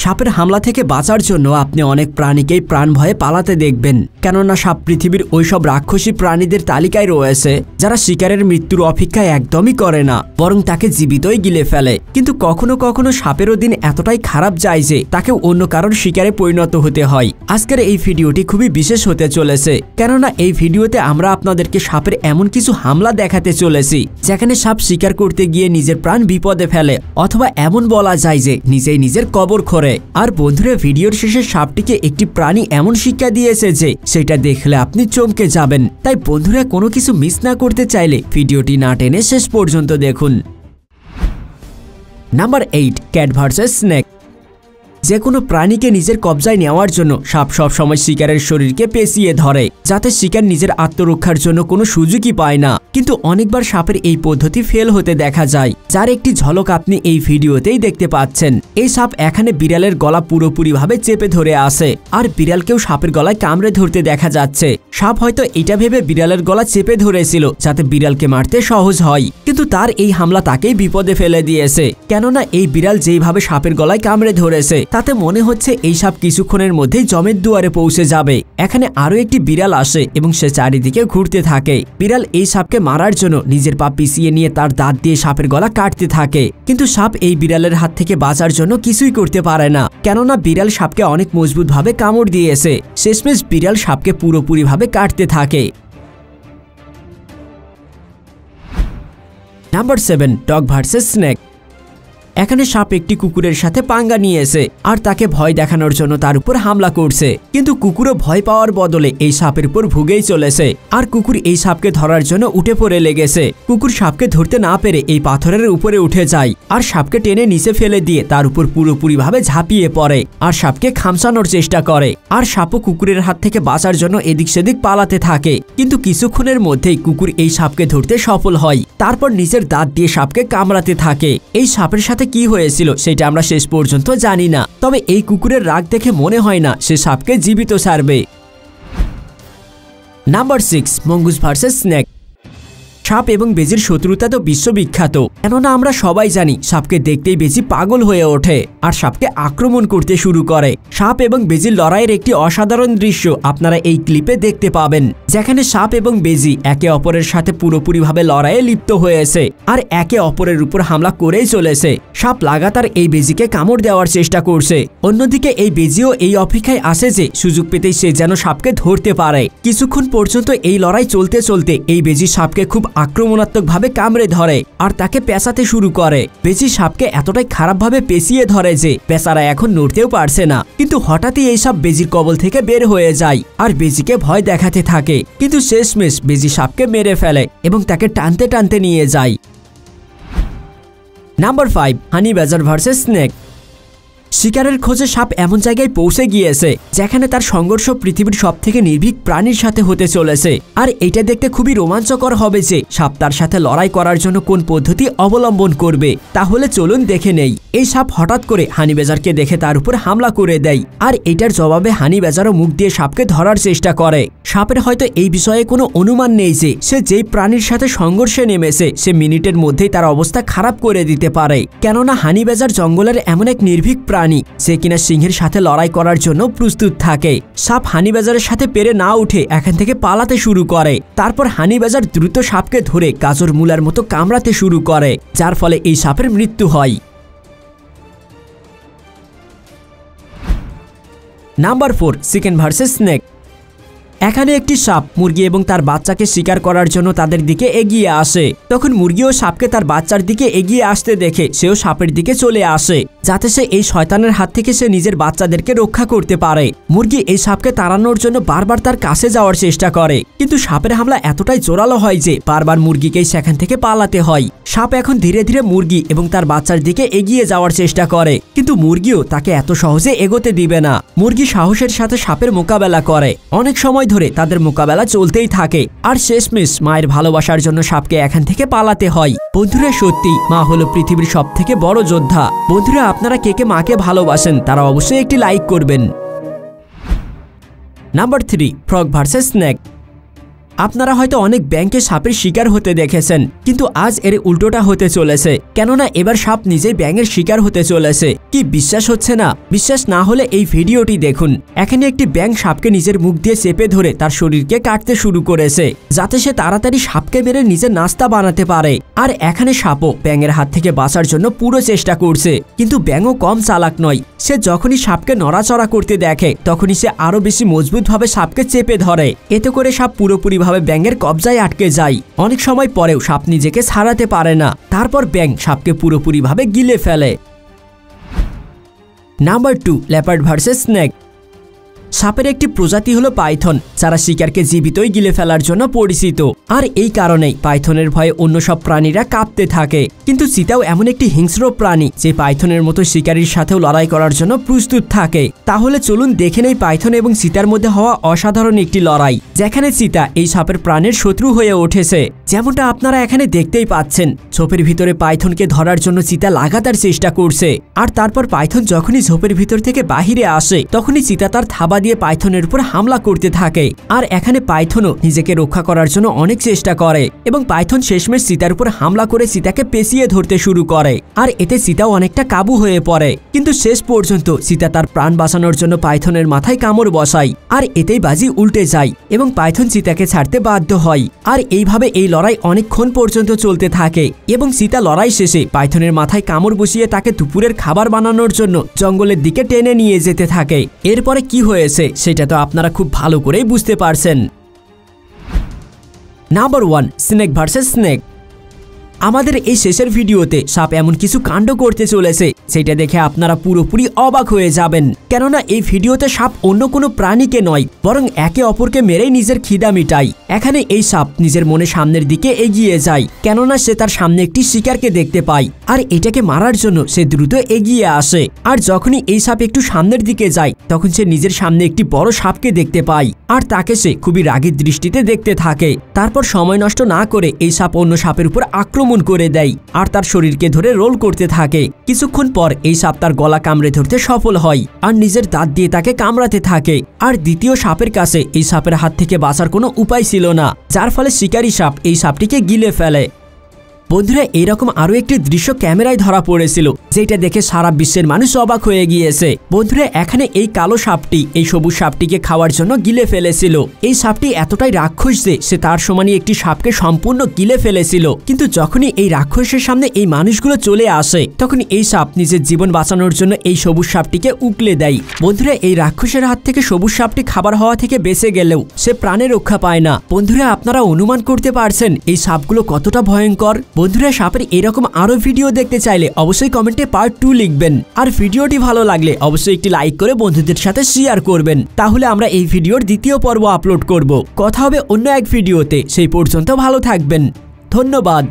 সাপের হামলা থেকে বাঁচার জন্য আপনি অনেক প্রাণীকেই প্রাণ ভয়ে পালাতে দেখবেন, কেননা সাপ পৃথিবীর ওইসব রাক্ষসী প্রাণীদের তালিকায় রয়েছে যারা শিকারের মৃত্যুর অপেক্ষা একদমই করে না, বরং তাকে জীবিতই গিলে ফেলে। কিন্তু কখনো কখনো সাপেরও দিন এতটাই খারাপ যায় যে তাকে অন্য কারোর শিকারে পরিণত হতে হয়। আজকের এই ভিডিওটি খুবই বিশেষ হতে চলেছে, কেননা এই ভিডিওতে আমরা আপনাদেরকে সাপের এমন কিছু হামলা দেখাতে চলেছি যেখানে সাপ শিকার করতে গিয়ে নিজের প্রাণ বিপদে ফেলে, অথবা এমন বলা যায় যে নিজেই নিজের কবর খোঁড়ে। আর বন্ধুরা, ভিডিওর শেষে সাপটিকে একটি প্রাণী এমন শিক্ষা দিয়েছে যে সেটা দেখলে আপনি চমকে যাবেন। তাই বন্ধুরা, কোনো কিছু মিস না করতে চাইলে ভিডিওটি না টেনে শেষ পর্যন্ত দেখুন। Number 8, cat versus snake. যে কোনো প্রাণীকে নিজের কবজায় নেওয়ার জন্য সাপ সবসময় শিকারের শরীরকে পেঁচিয়ে ধরে, যাতে শিকার নিজের আত্মরক্ষার জন্য কোনো সুযোগই পায় না। কিন্তু অনেকবার সাপের এই পদ্ধতি ফেল হতে দেখা যায়, যার একটি ঝলক আপনি এই ভিডিওতেই দেখতে পাচ্ছেন। এই সাপ এখানে বিড়ালের গলা পুরোপুরিভাবে চেপে ধরে আসে, আর বিড়ালকেও সাপের গলায় কামড়ে ধরতে দেখা যাচ্ছে। সাপ হয়তো এটা ভেবে বিড়ালের গলা চেপে ধরেছিল যাতে বিড়ালকে মারতে সহজ হয়, কিন্তু তার এই হামলা তাকেই বিপদে ফেলে দিয়েছে, কেননা এই বিড়াল যেইভাবে সাপের গলায় কামড়ে ধরেছে তাতে মনে হচ্ছে এই সাপ কিছুক্ষণের মধ্যেই জমের দুয়ারে পৌঁছে যাবে। এখানে আরো একটি বিড়াল আসে এবং সে চারিদিকে ঘুরতে থাকে। বিড়াল এই সাপকে মারার জন্য নিজের পা পিছিয়ে নিয়ে তার দাঁত দিয়ে সাপের গলা কাটতে থাকে, কিন্তু সাপ এই বিড়ালের হাত থেকে বাঁচার জন্য কিছুই করতে পারে না, কেননা বিড়াল সাপকে অনেক মজবুত ভাবে কামড় দিয়েছে। শেষমেশ বিড়াল সাপকে পুরোপুরি ভাবে কাটতে থাকে। Number 7, dog versus snake. এখানে সাপ একটি কুকুরের সাথে পাঙ্গা নিয়েছে আর তাকে ভয় দেখানোর জন্য তার উপর হামলা করছে, কিন্তু কুকুরও ভয় পাওয়ার বদলে এই সাপের উপর ভুগেই চলেছে। আর কুকুর এই সাপকে ধরার জন্য উঠে পড়ে লেগেছে। কুকুর সাপকে ধরতে না পেরে এই পাথরের উপরে উঠে যায় আর সাপকে টেনে নিচে ফেলে দিয়ে তার উপর পুরোপুরি ভাবে ঝাঁপিয়ে পড়ে আর সাপকে খামচানোর চেষ্টা করে। আর সাপও কুকুরের হাত থেকে বাঁচার জন্য এদিক সেদিক পালাতে থাকে, কিন্তু কিছুক্ষণের মধ্যেই কুকুর এই সাপকে ধরতে সফল হয়। তারপর নিজের দাঁত দিয়ে সাপকে কামড়াতে থাকে। এই সাপের সাথে কি হয়েছিল সেটা আমরা শেষ পর্যন্ত জানি না, তবে এই কুকুরের রাগ দেখে মনে হয় না সে সাপকে জীবিত ছাড়বে। Number 6, mongoose versus snake. সাপ এবং বেজির শত্রুতা তো বিশ্ববিখ্যাত, কেননা আমরা সবাই জানি সাপকে দেখতেই বেজি পাগল হয়ে ওঠে আর সাপকে আক্রমণ করতে শুরু করে। সাপ এবং বেজির লড়াইয়ের একটি অসাধারণ দৃশ্য আপনারা এই ক্লিপে দেখতে পাবেন, যেখানে সাপ এবং বেজি একে অপরের সাথে পুরোপুরিভাবে লড়াইয়ে লিপ্ত হয়েছে আর একে অপরের উপর হামলা করেই চলেছে। সাপ লাগাতার এই বেজিকে কামড় দেওয়ার চেষ্টা করছে, অন্যদিকে এই বেজিও এই অপেক্ষায় আসে যে সুযোগ পেতেই সে যেন সাপকে ধরতে পারে। কিছুক্ষণ পর্যন্ত এই লড়াই চলতে চলতে এই বেজি সাপকে খুব আক্রমণাত্মকভাবে কামড়ে ধরে আর তাকে পেঁচাতে শুরু করে। বেজি সাপকে এতটাই খারাপভাবে পেঁচিয়ে ধরে যে বেচারা এখন নড়তেও পারছে না, কিন্তু হঠাৎই এই সাপ বেজির কবল থেকে বের হয়ে যায় আর বেজিকে ভয় দেখাতে থাকে, কিন্তু শেষমেশ বেজি সাপকে মেরে ফেলে এবং তাকে টানতে টানতে নিয়ে যায়। নাম্বার 5, হানি ব্যাজার ভার্সেস স্নেক। শিকারের খোঁজে সাপ এমন জায়গায় পৌঁছে গিয়েছে যেখানে তার সংঘর্ষ পৃথিবীর সবথেকে নির্ভীক প্রাণীর সাথে হতে চলেছে। আর এটা দেখতে খুবই রোমাঞ্চকর হবে যে সাপ তার সাথে লড়াই করার জন্য কোন পদ্ধতি অবলম্বন করবে। তাহলে চলুন দেখে নেই। এই সাপ হঠাৎ করে হানি বেজারকে দেখে তার উপর হামলা করে দেয় আর এটার জবাবে হানি বেজারও মুখ দিয়ে সাপকে ধরার চেষ্টা করে। সাপের হয়তো এই বিষয়ে কোনো অনুমান নেই যে সে যেই প্রাণীর সাথে সংঘর্ষে নেমেছে সে মিনিটের মধ্যেই তার অবস্থা খারাপ করে দিতে পারে, কেননা হানি বেজার জঙ্গলের এমন এক নির্ভীক প্রাণী সে কিনা সিংহের সাথে লড়াই করার জন্য প্রস্তুত থাকে। সাপ হানি বেজারের সাথে পেরে না উঠে এখান থেকে পালাতে শুরু করে। তারপর হানি বেজার দ্রুত সাপকে ধরে গাজর মূলার মতো কামড়াতে শুরু করে, যার ফলে এই সাপের মৃত্যু হয়। Number 4, chicken versus snake. এখানে একটি সাপ মুরগি এবং তার বাচ্চাকে শিকার করার জন্য তাদের দিকে এগিয়ে আসে। তখন মুরগিও সাপকে তার বাচ্চার দিকে এগিয়ে আসতে দেখে সেও সাপের দিকে চলে আসে, যাতে সে এই শয়তানের হাত থেকে সে নিজের বাচ্চাদেরকে রক্ষা করতে পারে। মুরগি এই সাপকে তাড়ানোর জন্য বারবার তার কাছে যাওয়ার চেষ্টা করে, কিন্তু সাপের হামলা এতটাই জোরালো হয় যে বারবার মুরগিকেই সেখান থেকে পালাতে হয়। সাপ এখন ধীরে ধীরে মুরগি এবং তার বাচ্চার দিকে এগিয়ে যাওয়ার চেষ্টা করে, কিন্তু মুরগিও তাকে এত সহজে এগোতে দিবে না। মুরগি সাহসের সাথে সাপের মোকাবেলা করে, অনেক সময় ধরে তাদের মোকাবেলা চলতেই থাকে আর শেষমেশ মায়ের ভালোবাসার জন্য সাপকে এখান থেকে পালাতে হয়। বন্ধুরা, সত্যি মা হলো পৃথিবীর সবথেকে বড় যোদ্ধা। বন্ধুরা, আপনারা কে কে মাকে ভালোবাসেন তারা অবশ্যই একটি লাইক করবেন। Number 3, frog versus snake. আপনারা হয়তো অনেক ব্যাংকে সাপের শিকার হতে দেখেছেন, কিন্তু আজ এর উল্টোটা হতে চলেছে, কেননা এবার সাপ নিজেই ব্যাঙের শিকার হতে চলেছে। কি বিশ্বাস হচ্ছে না? বিশ্বাস না হলে এই ভিডিওটি দেখুন। এখানে একটি ব্যাঙ সাপকে নিজের মুখ দিয়ে চেপে ধরে তার শরীরকে কাটতে শুরু করেছে, যাতে সে তাড়াতাড়ি সাপকে মেরে নিজের নাস্তা বানাতে পারে। আর এখানে সাপও ব্যাঙের হাত থেকে বাঁচার জন্য পুরো চেষ্টা করছে, কিন্তু ব্যাঙও কম চালাক নয়। সে যখনই সাপকে নড়াচড়া করতে দেখে তখনই সে আরো বেশি মজবুতভাবে সাপকে চেপে ধরে। এতে করে সাপ পুরোপুরিভাবে ব্যাঙের কবজায় আটকে যায়। অনেক সময় পরেও সাপ নিজেকে ছাড়াতে পারে না। তারপর ব্যাঙ সাপকে পুরোপুরিভাবে গিলে ফেলে। Number 2, leopard versus snake. সাপের একটি প্রজাতি হলো পাইথন, যারা শিকারকে জীবিতই গিলে ফেলার জন্য পরিচিত। আর এই কারণেই পাইথনের ভয়ে অন্য সব প্রাণীরা কাঁপতে থাকে। কিন্তু চিতাও এমন একটি হিংস্র প্রাণী যে পাইথনের মতো শিকারীর সাথেও লড়াই করার জন্য প্রস্তুত থাকে। তাহলে চলুন দেখে নেই পাইথন এবং চিতার মধ্যে হওয়া অসাধারণ একটি লড়াই, যেখানে চিতা এই সাপের প্রাণের শত্রু হয়ে উঠেছে। যেমনটা আপনারা এখানে দেখতেই পাচ্ছেন, ঝোপের ভিতরে পাইথনকে ধরার জন্য চিতা লাগাতার চেষ্টা করছে। আর তারপর পাইথন যখনই ঝোপের ভিতর থেকে বাহিরে আসে তখনই চিতা তার থাবা দিয়ে পাইথনের উপর হামলা করতে থাকে। আর এখানে পাইথনও নিজেকে রক্ষা করার জন্য অনেক চেষ্টা করে এবং পাইথন শেষমেশ চিতার উপর হামলা করে চিতাকে পেঁচিয়ে ধরতে শুরু করে। আর এতে চিতাও অনেকটা কাবু হয়ে পড়ে, কিন্তু শেষ পর্যন্ত চিতা তার প্রাণ বাঁচানোর জন্য পাইথনের মাথায় কামড় বসায়। আর এতেই বাজি উল্টে যায় এবং পাইথন চিতাকে ছাড়তে বাধ্য হয়। আর এইভাবে এই লড়াই অনেকক্ষণ পর্যন্ত চলতে থাকে এবং চিতা লড়াই শেষে পাইথনের মাথায় কামড় বসিয়ে তাকে দুপুরের খাবার বানানোর জন্য জঙ্গলের দিকে টেনে নিয়ে যেতে থাকে। এরপরে কি হয়েছে সেটা তো আপনারা খুব ভালো করেই বুঝতে পারছেন। Number 1, snake versus snake. আমাদের এই শেষের ভিডিওতে সাপ এমন কিছু কাণ্ড করতে চলেছে সেটা দেখে আপনারা পুরোপুরি অবাক হয়ে যাবেন, কেননা এই ভিডিওতে সাপ অন্য কোনো প্রাণীকে নয় বরং একে অপরকে মেরেই নিজের খিদা মিটায়। এখানে এই সাপ নিজের মনে সামনের দিকে এগিয়ে যায়, কেননা সে তার সামনে একটি শিকারকে দেখতে পায় আর এটাকে মারার জন্য সে দ্রুত এগিয়ে আসে। আর যখনই এই সাপ একটু সামনের দিকে যায় তখন সে নিজের সামনে একটি বড় সাপকে দেখতে পায় আর তাকে সে খুবই রাগী দৃষ্টিতে দেখতে থাকে। তারপর সময় নষ্ট না করে এই সাপ অন্য সাপের উপর আক্রমণ করে দেয় আর তার শরীরকে ধরে রোল করতে থাকে। কিছুক্ষণ পর এই সাপ তার গলা কামড়ে ধরতে সফল হয় আর নিজের দাঁত দিয়ে তাকে কামড়াতে থাকে। আর দ্বিতীয় সাপের কাছে এই সাপের হাত থেকে বাঁচার কোনো উপায় ছিল না, যার ফলে শিকারী সাপ এই সাপটিকে গিলে ফেলে। বন্ধুরা, এইরকম আরো একটি দৃশ্য ক্যামেরায় ধরা পড়েছিল, যেটা দেখে সারা বিশ্বের মানুষ অবাক হয়ে গিয়েছে। বন্ধুরা, এখানে এই কালো সাপটি এই সবুজ সাপটিকে খাওয়ার জন্য গিলে ফেলেছিল। এই সাপটি এতটাই রাক্ষস যে সে তার সমানই একটি সাপকে সম্পূর্ণ গিলে ফেলেছিল। কিন্তু যখনই এই রাক্ষসের সামনে এই মানুষগুলো চলে আসে তখন এই সাপ নিজের জীবন বাঁচানোর জন্য এই সবুজ সাপটিকে উকলে দেয়। বন্ধুরা, এই রাক্ষসের হাত থেকে সবুজ সাপটি খাবার হওয়া থেকে বেঁচে গেলেও সে প্রাণে রক্ষা পায় না। বন্ধুরা, আপনারা অনুমান করতে পারছেন এই সাপগুলো কতটা ভয়ঙ্কর। বন্ধুরা, সাপের এরকম আরো ভিডিও দেখতে চাইলে অবশ্যই কমেন্টে পার্ট 2 লিখবেন। আর ভিডিওটি ভালো লাগলে অবশ্যই একটি লাইক করে বন্ধুদের সাথে শেয়ার করবেন, তাহলে আমরা এই ভিডিওর দ্বিতীয় পর্ব আপলোড করব। কথা হবে অন্য এক ভিডিওতে, সেই পর্যন্ত ভালো থাকবেন। ধন্যবাদ।